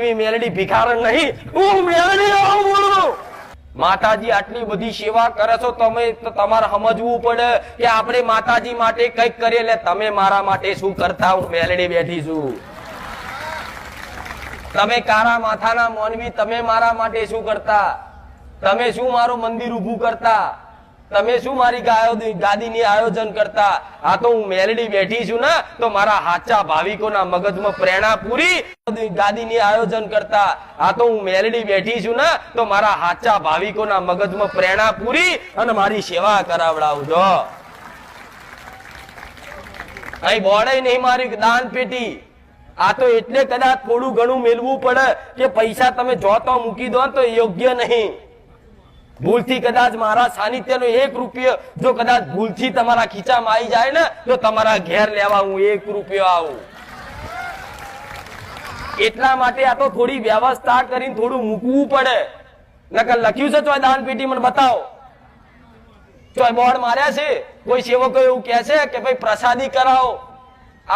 એવી મેલડી ભિખારણ નહીં, હું મેલડી આવું બોલું। માતાજી આટલી બધી સેવા કરે છો તમે, તો તમારે સમજવું પડે કે આપણે માતાજી માટે કઈક કરીએ। એટલે તમે મારા માટે શું કરતા? હું મેલડી બેઠી છું। તમે કારા માથાના મોનવી, તમે મારા માટે શું કરતા? તમે શું મારું મંદિર ઊભું કરતા? તમે શું મારી ગાદીની આયોજન કરતા? આ તો હું મેલડી બેઠી છું ને, તો મારા સાચા ભાવિકોના મગજમાં પ્રેરણા પૂરી ગાદીની આયોજન કરતા। આ તો હું મેલડી બેઠી છું ને, તો મારા સાચા ભાવિકોના મગજમાં પ્રેરણા પૂરી અને મારી સેવા કરાવડાવજો। અહીં બોર્ડ નહીં મારી દાન પેટી। આ તો એટલે કદાચ થોડું ઘણું મેળવું પડે કે પૈસા તમે જોતો મૂકી દો તો યોગ્ય નહીં। ભૂલથી કદાચ મારા સાનિધ્યનો 1 રૂપિયો જો કદાચ ભૂલથી તમારા ખીચામાં આવી જાય ને, તો તમારા ઘેર લેવા હું 1 રૂપિયો આવું। એટલા માટે આ તો થોડી વ્યવસ્થા કરીને થોડું મૂકવું પડે। નકર લખ્યું છે ચોય દાન પેટી મને બતાવો, ચોય બોર્ડ માર્યા છે? કોઈ સેવકો એવું કહે છે કે ભાઈ પ્રસાદી કરાવો,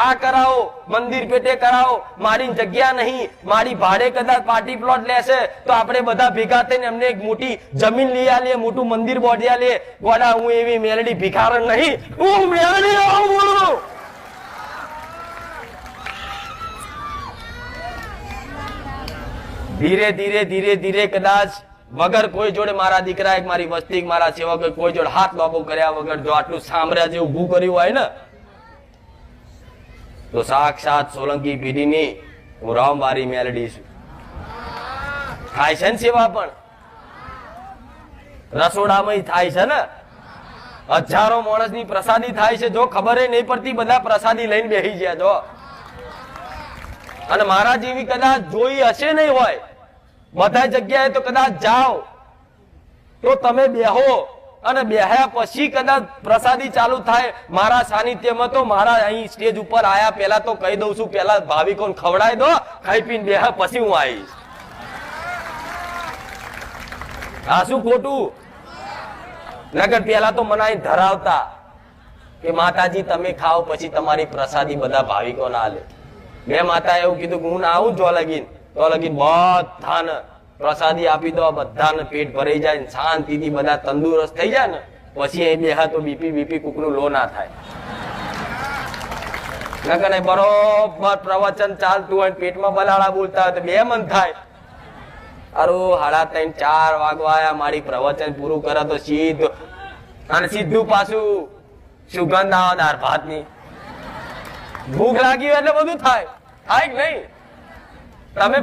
આ કરાવો, મંદિર પેટે કરાવો? મારી જગ્યા નહીં, મારી ભાડે કદાચ પાર્ટી પ્લોટ લેશે તો આપણે બધા ભેગા થઈને એમને એક મોટી જમીન લઈ આલીએ, મોટું મંદિર બોડિયા લે। ગોડા હું એવી મેલડી ભિખારણ નહીં, હું મેલડી આવું બોલું। ધીરે ધીરે ધીરે ધીરે કદાચ વગર કોઈ જોડે મારા દીકરા એક મારી વસ્તી મારા સેવક કોઈ જોડે હાથ લાંબો કર્યા વગર જો આટલું સામ્રાજ્ય ઊભું કર્યું હોય ને, તો સાક્ષાત સોલંકી પેઢીની હું રામવારી મેલડી છું। થાય છે ને સેવા, પણ રસોડામાં થાય છે ને, હજારો માણસની પ્રસાદી થાય છે। જો ખબર નહીં પડતી બધા પ્રસાદી લઈને બેસી ગયા જો। અને મારા જેવી કદાચ જોઈ હશે નહીં હોય, બધા જગ્યાએ તો કદાચ જાઓ તો તમે બેહો અને બેહ્યા પછી કદાચ પ્રસાદી ચાલુ થાય મારા સાનિધ્યમાં, તો મારા અહીં સ્ટેજ ઉપર આયા પહેલા તો કહી દઉં છું, પહેલા ભાવિકોને ખવડાવી દો, ખાઈ પીને બેહ્યા પછી હું આવીશ। આ શું ખોટું? નગર પહેલા તો મને અહીં ધરાવતા કે માતાજી તમે ખાઓ પછી તમારી પ્રસાદી બધા ભાવિકો ના લે। મેં માતા એવું કીધું કે હું ના આવું જો લગીન, તો લગીન બધાને પ્રસાદી આપી દો, બધાને પેટ ભરાઈ જાય, શાંતિથી બધા તંદુરસ્ત થઈ જાય ને પછી અહીં બેહા તો બીપી કુકનું લો ના થાય। નકર બરોબર પ્રવચન ચાલતું હોય, પેટમાં બલાડા બોલતા હોય તો બે મન થાય, અરે 3:30 4 વાગવા આયા, મારી પ્રવચન પૂરું કરે તો સીધું પાછું સુગંધ આવે દાળ ભાતની। ભૂખ લાગી હોય એટલે બધું થાય, થાય કે નહીં? તમે